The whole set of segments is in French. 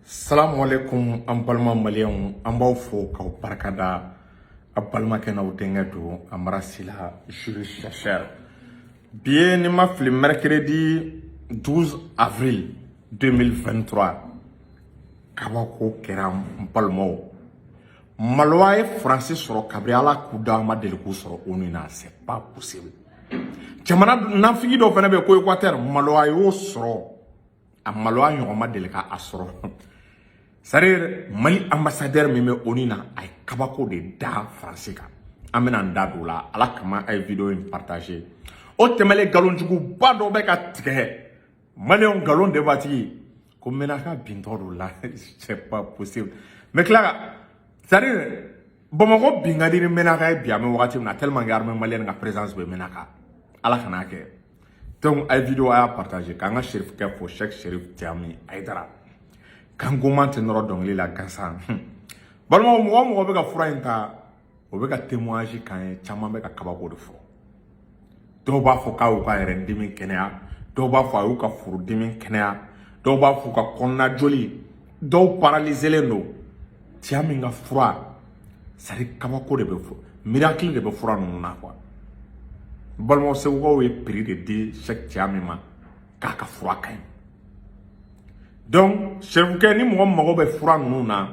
Salamu alaikum an balima maliyɛnw an b'aw fo k'aw barikada a balimakɛ n'aw denkɛ don a marasila Jules Chachère. Bi ye ni ma fili mercredi 12 avril 2023 kabako kɛra n balimaw. Maloya ye Faransi sɔrɔ kabiri Ala k'u da ma deli k'u sɔrɔ ONU na, c'est pas possible. Jamana nafigi dɔ fana bɛ ko Équateur maloya y'o sɔrɔ a maloya ɲɔgɔn ma deli k'a sɔrɔ. C'est-à-dire Mali ambassadeur min bɛ ONU na a ye kabako de da Faransi kan. An bɛna n da don o la Ala kama a ye vidéo in partager. O tɛmɛlen nkalonjuguba dɔ bɛ ka tigɛ maliyɛnw nkalon debatigi ko Menaka bintɔ don la c'est pas possible. Mais tila ka c'est-à-dire Bamakɔ bin ka di ni Menaka ye bi an bɛ wagati min na tellement que armée malienne ka présence bɛ Menaka. Ala kana kɛ. Donc a ye vidéo a y'a partager k'an ka Cherif kɛ fo Cheikh Cherif Diami Aidara. Kan goman tɛ nɔrɔ dɔnkili la gansan. Balimaw mɔgɔ o mɔgɔ bɛ ka fura in ta o bɛ ka témoignage kan ye caman bɛ ka kabako de fɔ. Dɔw b'a fɔ k'a y'u ka yɛrɛ dimi kɛnɛya, dɔw b'a fɔ a y'u ka furudimi kɛnɛya, dɔw b'a fɔ u ka kɔnɔna joli, dɔw paralyselen don. Cɛ min ka fura c'est kabako de bɛ fɔ, miracle de bɛ fura ninnu na quoi. Balimaw segukaw ye prix de di Cheikh Diami ma k'a ka fura ka ɲi. Donc Cherifukɛ ni mɔgɔ mago bɛ fura ninnu na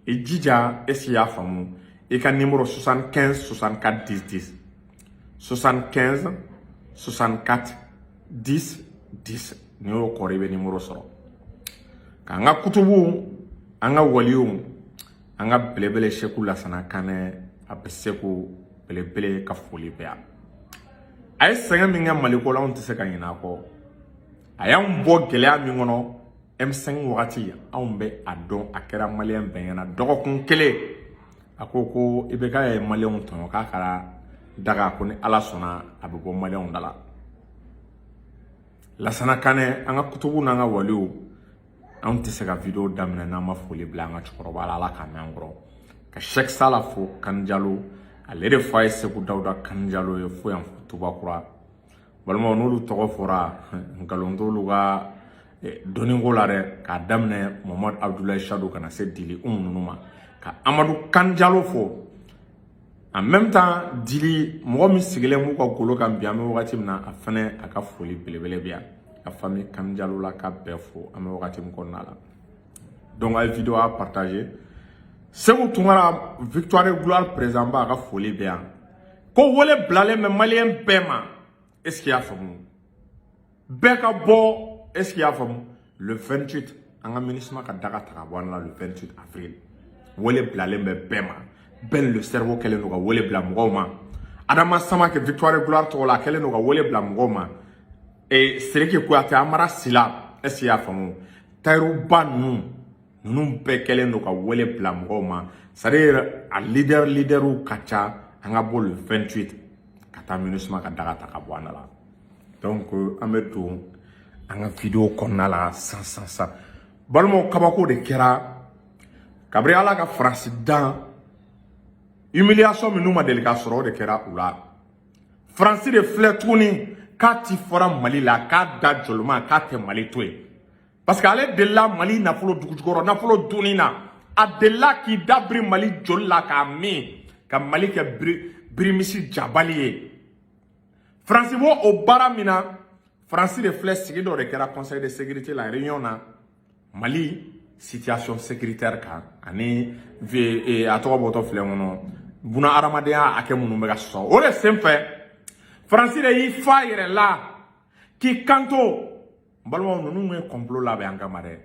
i jija est-ce que i y'a faamu i ka numéro 75 64 10 10 75 64 10 10 ni y'o kɔrɔ i bɛ numéro sɔrɔ k'an ka kutubu an ka waliw an ka belebele Seku Lasana Kanɛ a bɛ Seku belebele ka foli bɛ yan a ye sɛgɛn min kɛ Maliko la anw tɛ se ka ɲinɛ a kɔ a y'an bɔ gɛlɛya min kɔnɔ M5 wagati anw bɛ a dɔn a kɛra maliyɛn bɛɛ ɲɛna dɔgɔkun kelen a ko i bɛ k'a ye maliyɛnw tɔɲɔ k'a kɛra daga ko ni Ala sɔnna a bɛ bɔ maliyɛnw da la. Lasana Kanɛ an ka kutubu n'an ka waliw anw tɛ se ka vidéo daminɛ n'an ma foli bila an ka cɛkɔrɔba la Ala k'a mɛn an kɔrɔ ka Cheikh Sala fo Kani Jalo ale de fa ye Seku Dawuda Kani Jalo ye fo yan Tubakura. Balimaw n'olu tɔgɔ fɔra nkalon t'olu ka dɔnniko la dɛ k'a daminɛ Mohamadu Abdulaye Chadu kana se Dili ninnu ma ka Amadu Kani Jalo fo en même temps Dili mɔgɔ min sigilen b'u ka golo kan bi an bɛ wagati min na a fana a ka foli belebele bɛ yan ka famille Kani Jalo la ka bɛɛ fo an bɛ wagati min kɔnɔna la donc a ye vidéo a partager Seku Tunkara Victoire et Gloire président ba a ka foli bɛ yan ko wele bilalen bɛ maliyɛn bɛɛ ma est-ce qu'il y a faamu bɛɛ ka bɔ est-ce qu'il y a faamu le 28 an ka ministre ka daga ta ka bɔ an la le 28 avril wele bilalen bɛ bɛɛ ma bɛɛ le cerveau kɛlen don ka wele bila mɔgɔw ma Adama Samake Victoire et Gloire tɔgɔ la a kɛlen don ka wele bila mɔgɔw ma Seriki Kuyate Amara Sila est-ce qu'il y a faamu Tayiru Ba ninnu bɛɛ kɛlen don ka wele bila mɔgɔw ma c'est-à-dire a leaderw ka ca an ka bɔ le 28 ka taa MINUSMA ka daga ta ka bɔ an la donc an bɛ don an ka vidéo kɔnɔna la san balimaw kabako de kɛra kabiri Ala ka Faransi dan humiliation minnu ma deli ka sɔrɔ o de kɛra u la Faransi de filɛ tuguni k'a ti fɔra Mali la k'a da jɔlima k'a tɛ Mali to yen parce que ale delila Mali nafolo dugujukɔrɔ nafolo dunni na a delila k'i da biri Mali joli la k'a min ka Mali kɛ birimisi jabali ye Faransi b'o o baara min na Faransi de filɛ sigi dɔ de kɛra conseil de sécurité la réunion na Mali situation sécuritaire kan ani a tɔgɔ bɔtɔ filɛ kɔnɔ buna adamadenya hakɛ minnu bɛ ka sɔrɔ o de senfɛ Faransi de y'i fa yɛrɛ la k'i kanto balimaw ninnu ye complot labɛn an kama dɛ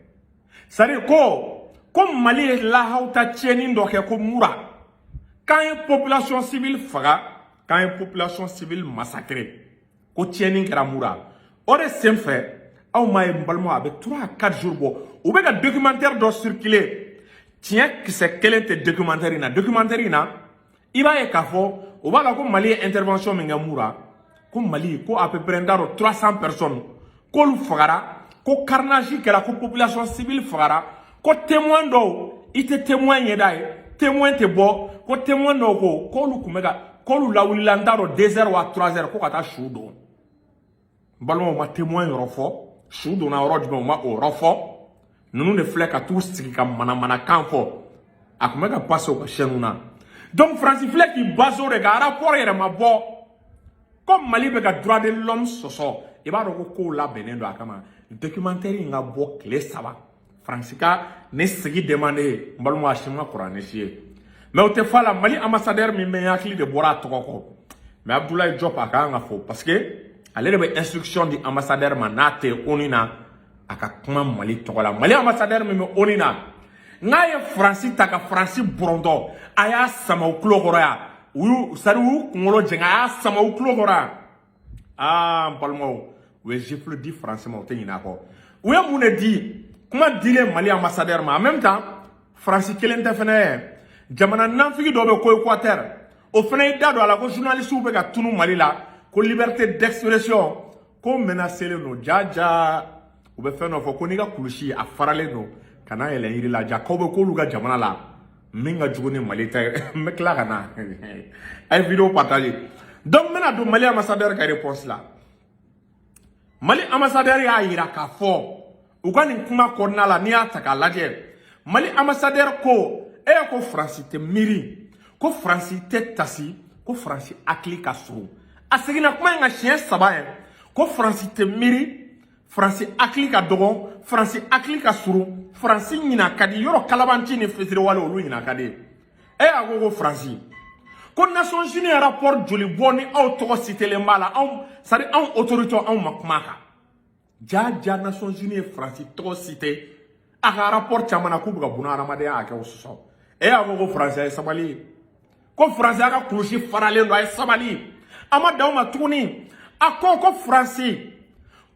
c'est-à-dire ko Mali ye lahaw ta tiɲɛni dɔ kɛ ko mura k'an ye population civile faga k'an ye population civile massacrer ko tiɲɛni kɛra mura o de senfɛ aw ma ye balimaw a bɛ 3 à 4 jours bɔ u bɛ ka documentaire dɔ circuler tiɲɛ kisɛ kelen tɛ documentaire in na i b'a ye k'a fɔ u b'a la ko Mali ye intervention min kɛ mura ko Mali ko à peu près 300 personnes k'olu fagara ko carnage kɛra ko population civile fagara ko témoin dɔw i tɛ témoin ɲɛda ye témoin tɛ bɔ ko témoin dɔw ko k'olu tun bɛ ka k'olu lawulila n t'a dɔn 2 heures ou 3 heures ko ka taa su don balimaw ma témoin yɔrɔ fɔ su donna yɔrɔ jumɛn u ma o yɔrɔ fɔ Nous ne flèques à tous qui comme manamanakan fo. A kuma ka passe au chaîne na. Donc France flèque qui base au regard rapport et ma bo. Comme Mali be ka droit de l'homme soso. E ba ro ko la benendo akama. Documentaire nga bo clé saba. Francika ne sigi demander mbalmo ashima Quranesie. Mais au te fala Mali ambassadeur mi me yakli de bora tokoko. Mais Abdoulaye Diop aka nga fo parce que allez be instruction di ambassadeur manate onina aka kuma Mali tokola. Mali ambassadeur mi me onina. Ngaye Francis taka Francis Brondo aya sama uklogora. Uyu saru ngolo jenga aya sama uklogora. Ah mbalmo we jifle di français ma te nyina ko. We mune di kuma dile Mali ambassadeur ma en même temps Francis kelen te fene jamana nanfigi do be ko Équateur o fene dado ala ko journaliste be ka tunu Mali la ko liberté d'expression ko menacer le no jaja o be feno fo ko ni ka kulushi a farale no kana ele yiri la ja ko be ko luga jamana la minga jugoni Mali ta me kla kana ay vidéo partager donc mena do Mali ambassadeur ka réponse là Mali ambassadeur ya yira ka fo ugani kuma konna la ni ataka laje Mali ambassadeur ko ko France te miri ko France te tasi ko France akli ka suru asegina kuma nga chien saba ko France te miri France akli ka dogo France akli ka suru France nyina kadi yoro kalabanti ni fetire wala olu nyina kadi agogo France ko Nations Unies rapport joli boni aw to cité le mala aw sari aw autorité aw makmaka ja Nations Unies France to cité aka rapport chamana kubuga buna ramade aka ususo agogo France ay sabali ko France aka kulushi farale ndo ay sabali ama dawma tuni ko France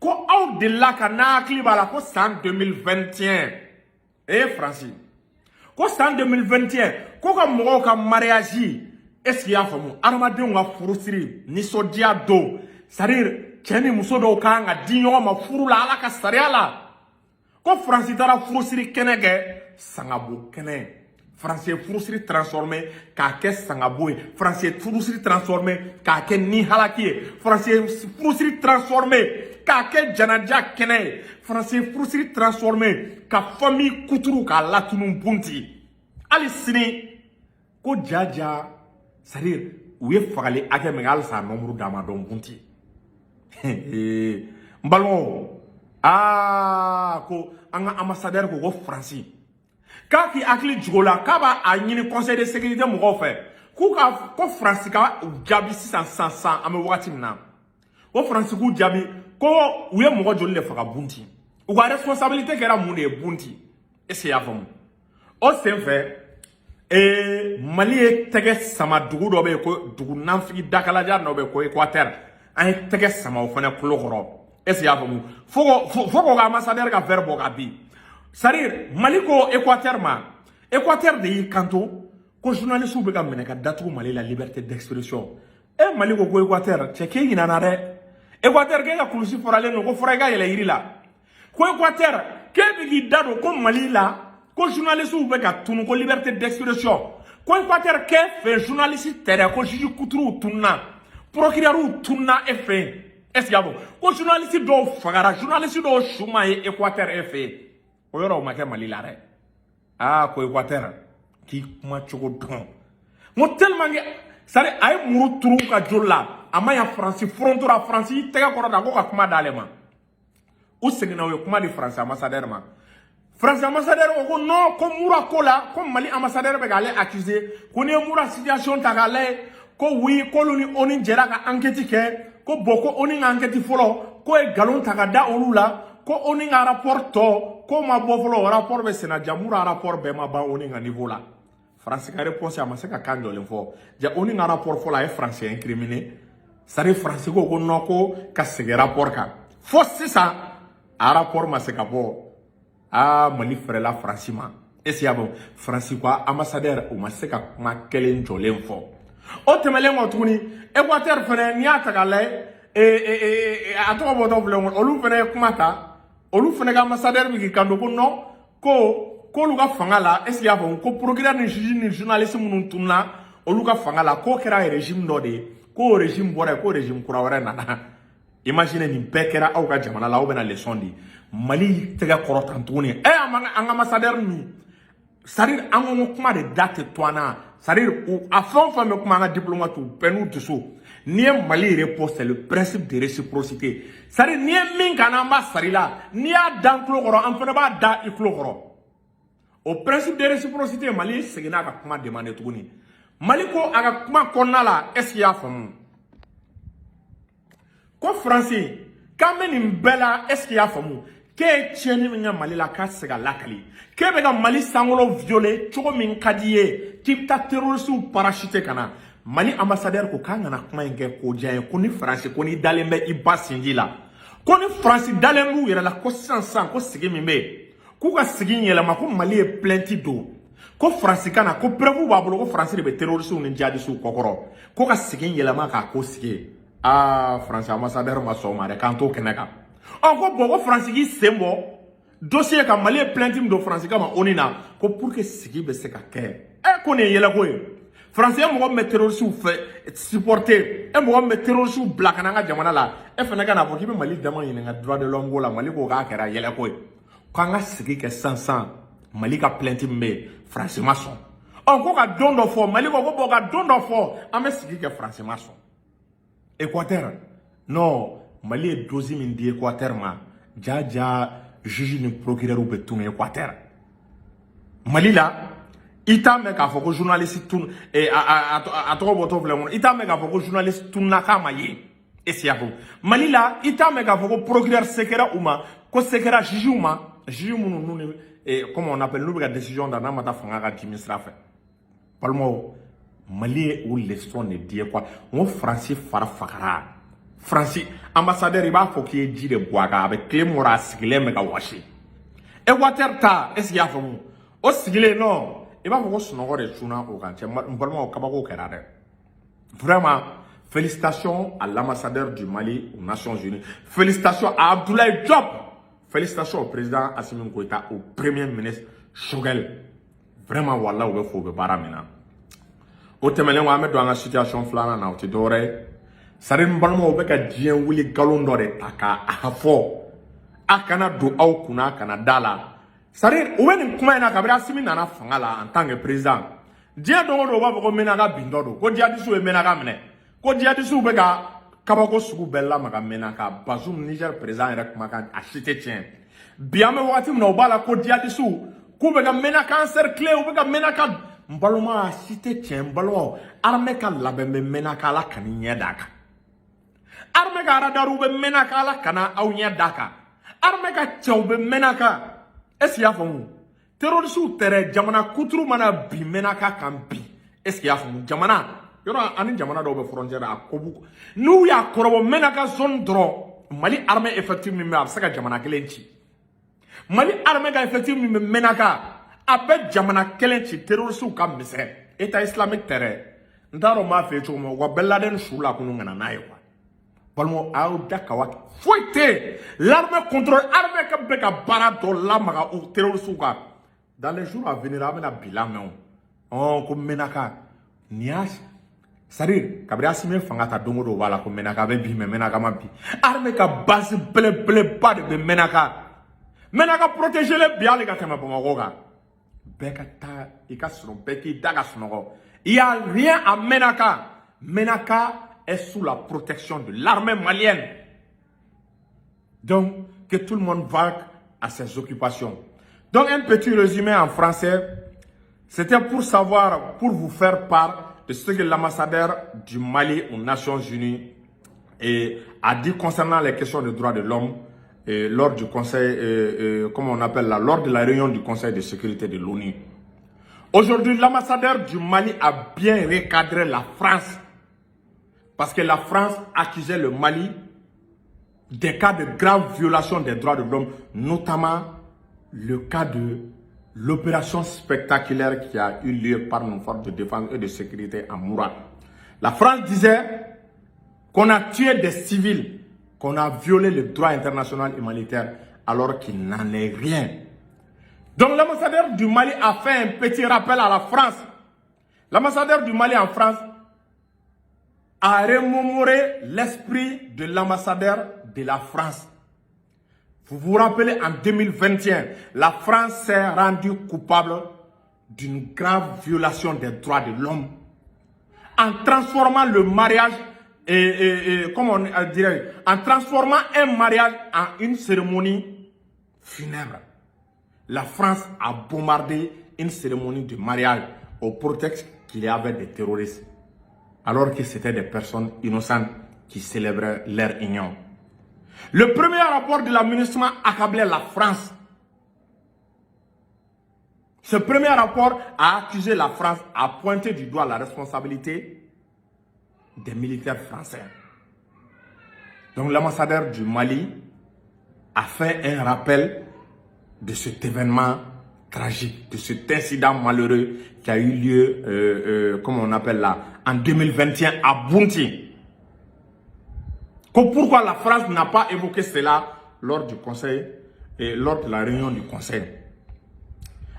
ko aw de la kana klibala ko san 2021 France ko san 2021 ko ka mogo ka mariage est-ce qu'il y a famu armaden nga furusiri ni sodia do sarir cheni muso do ka nga dinyo ma furu la ala ka sariala ko France dara furusiri kenege sangabo kene France furusiri transformé ka ke sangabo France furusiri transformé ka ke ni halaki France furusiri transformé ka ke janaja kene France furusiri transformé ka famille kuturu ka latunun bunti ali sini ko jaja sarir uye fagali ake mengal sa nombre dama don bunti mbalon ko anga ambassadeur ko France ka ki akli jugola ka ba a nyini conseil de sécurité mo ko fe ko France ka jabi 600 ame wakati na ko France ku jabi ko uye mo joli le faga bunti u ga responsabilité kera mu ne bunti ese ya fam o sen fait Mali tege sama dugu do be ko dugu nanfigi dakalaja no be ko Équateur ay tege sama o fana kulogoro ese ya famu fogo ga ambassadeur ga verbo ga bi sarir Mali ko Équateur de yi kanto ko journaliste be ga mene ka datu Mali la liberté d'expression Mali ko Équateur cheke ina na re Équateur ke ga kulusi forale no ko forega yele yirila ko Équateur ke be gi dado ko Mali la ko journaliste ou be ka tunu ko liberté d'expression ko Équateur ke fait journaliste tere ko juge kuturu tunna procureur tunna fait est-ce que ko journaliste do fagara journaliste do shuma Équateur fait o yoro ma ke Mali la re ko Équateur ki kuma chogo don mo tellement que sare ay muru turu ka jolla amaya France frontora France tega ko da ko ka kuma dalema o segina o kuma di France ambassadeur ma France ambassadeur ko non ko mura kola ko Mali ambassadeur be gale accuser ko ne mura situation tagale ko oui ko luni oni jera ka enquête ke ko boko oni enquête folo ko e galon tagada olula ko oni nga rapport to ko ma bo folo rapport be sena jamura rapport be ma ba oni nga niveau la France ka réponse ama se ka kando l'info ja oni nga rapport folo ay français incriminé sare français ko non ko ka se rapport ka fo ça a rapport ma se ka bo Mali frère la France ma esi abo France quoi ambassadeur o ma se ka ma kelen jolen fo o temele mo tuni Équateur frère ni ataka le ato bo do vle olu frère kumata olu frère ga ambassadeur bi kando ko no ko lu ga fangala esi abo ko programme ni juge ni journaliste mun tunna olu ga fangala ko kera régime no de ko régime bora ko régime kurawara na imagine ni bekera au ga jamana la o bena leçon di Mali tega korotan tuguni an ambassadeur ni c'est-à-dire an kuma de date toana c'est-à-dire a fond femme kuma an diplomate penu dusu ni Mali repose c'est le principe de réciprocité c'est-à-dire ni min kana ambassadeur la ni a dan klo goro an fana ba da i klo goro au principe de réciprocité Mali segina ka kuma demander tuguni Mali ko aga kuma konna la est-ce qu'il y a famu ko français quand même bella est-ce qu'il y a famu ke tieni minga Mali la ka sega lakali ke be ga Mali sangolo violer chogo min kadiye tipta terroriste ou parachute kana Mali ambassadeur ko kanga na kuma nge ko jaye ko ni français ko ni dalembe ibasinji la ko ni français dalembu yera la ko sansan ko sigi mimbe ko ka sigi yela ma ko Mali e plenty do ko français kana ko preuve ba bolo ko français be terroriste ou ni jihadiste kokoro ko ka sigi yela ma ka ko sigi français ambassadeur ma so ma de kanto keneka on ko français qui sembo dossier ka Mali plainte do français ka ma onina ko pour que sigi be se ka ke ko ne yela ko français mo me terroriste ou fait supporter mo me terroriste ou black na nga jamana la fana kana ko ki be Mali dama yin nga droit de l'homme la Mali ko ka kera yela ko nga sigi ke 500 Mali ka plainte me français maçon on ko ka dondo fo Mali ko ka dondo fo ame sigi ke français maçon Équateur non Mali est dosi min di Équateur ma jaja juge ni procureur ou betum Équateur Mali la ita me ka foko journaliste tun et a to boto vle ita me ka foko journaliste tun na kama ye esiapo Mali la ita me ka foko procureur sekera uma ko sekera juge uma juge munu nunu et comment on appelle nous la décision dans mata fanga ka administrateur palmo Mali ou leçon ne dit quoi on français fara fakara français ambassadeur il va faut qu'il ait dit de boaga avec clé mora sigile me ka washi Équateur ta est-ce qu'il y a famu o sigile non il va faut sonogo de tuna ko kan che mbalma ka ba ko kerare vraiment félicitations à l'ambassadeur du Mali aux Nations Unies félicitations à Abdoulaye Diop félicitations au président Assimi Goïta au premier ministre Choguel vraiment wallah o faut be baramina o temelen wa me do nga situation flana na o ti dore sare mbalmo be ka dien wuli galon dore taka afo akana do au kuna kana dala sare o wen kuma ina kabira simi nana fangala en tant que président dia do ba ko menaka bindodo ko dia disu e menaka mene ko dia disu be ka kabako sugu bella maka menaka Bazoum Niger président era kuma kan achite tien biame wakati mna obala ko dia disu ko be ka menaka encercler o be ka menaka mbaloma cité tien mbalo armée ka labembe menaka la kaninya daka armée ka radaru be menaka la kana aw nya daka armée ka tchawbe menaka est-ce ya famu terroriste tere jamana kuturu mana bi menaka kan bi est-ce ya famu jamana yoro ani jamana do be frontière a kobu nu ya korobo menaka zone dro Mali armée effectivement me absaka jamana kelenchi Mali armée ka effectivement menaka abe jamana kelenchi terroriste ka mise état islamique tere ndaro ma fe chomo wa beladen shula kunu ngana nayo Palmo au dakawa foité l'armée contrôle armée ka beka barato la maga ou terroriste ka dans les jours à venir amena bilan on ko menaka nias sarir kabri asime fangata dongo do wala ko menaka be bi menaka ma bi armée ka base ble pas de menaka protéger les biens les ka kema bongo ka beka ta ikasro beki daga sonogo il y a rien à menaka est sous la protection de l'armée malienne. Donc, que tout le monde vague à ses occupations. Donc, un petit résumé en français. C'était pour savoir, pour vous faire part de ce que l'ambassadeur du Mali aux Nations Unies a dit concernant les questions des droits de l'homme lors du conseil, comment on appelle là, lors de la réunion du Conseil de sécurité de l'ONU. Aujourd'hui, l'ambassadeur du Mali a bien recadré la France. Parce que la France accusait le Mali des cas de graves violations des droits de l'homme, notamment le cas de l'opération spectaculaire qui a eu lieu par nos forces de défense et de sécurité à Moura. La France disait qu'on a tué des civils, qu'on a violé le droit international humanitaire, alors qu'il n'en est rien. Donc l'ambassadeur du Mali a fait un petit rappel à la France. L'ambassadeur du Mali en France a remémoré l'esprit de l'ambassadeur de la France. Vous vous rappelez, en 2021, la France s'est rendue coupable d'une grave violation des droits de l'homme en transformant le mariage, comment on dirait, en transformant un mariage en une cérémonie funèbre. La France a bombardé une cérémonie de mariage au prétexte qu'il y avait des terroristes, alors que c'était des personnes innocentes qui célébraient leur union. Le premier rapport de la MINUSMA accablait la France. Ce premier rapport a accusé la France, a pointé du doigt la responsabilité des militaires français. Donc l'ambassadeur du Mali a fait un rappel de cet événement tragique, de cet incident malheureux qui a eu lieu, comme on appelle là, en 2021 à Bounti. Pourquoi la France n'a pas évoqué cela lors du Conseil et lors de la réunion du Conseil?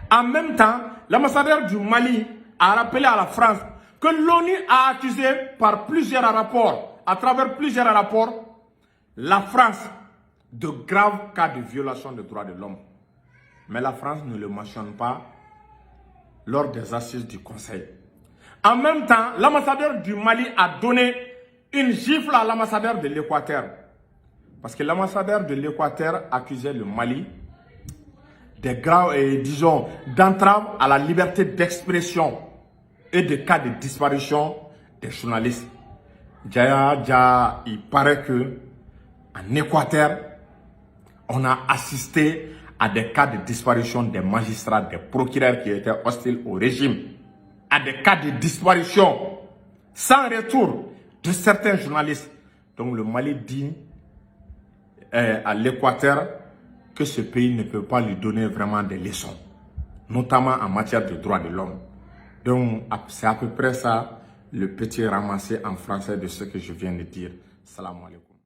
En même temps, l'ambassadeur du Mali a rappelé à la France que l'ONU a accusé par plusieurs rapports, à travers plusieurs rapports, la France de graves cas de violation des droits de l'homme. Mais la France ne le mentionne pas lors des assises du Conseil. En même temps, l'ambassadeur du Mali a donné une gifle à l'ambassadeur de l'Équateur. Parce que l'ambassadeur de l'Équateur accusait le Mali des graves, disons, d'entrave à la liberté d'expression et de cas de disparition des journalistes. Il paraît que en Équateur, on a assisté à des cas de disparition des magistrats, des procureurs qui étaient hostiles au régime, à des cas de disparition sans retour de certains journalistes. Donc le Mali dit à l'Équateur que ce pays ne peut pas lui donner vraiment des leçons, notamment en matière de droits de l'homme. Donc c'est à peu près ça le petit ramassé en français de ce que je viens de dire. Salam alaikum.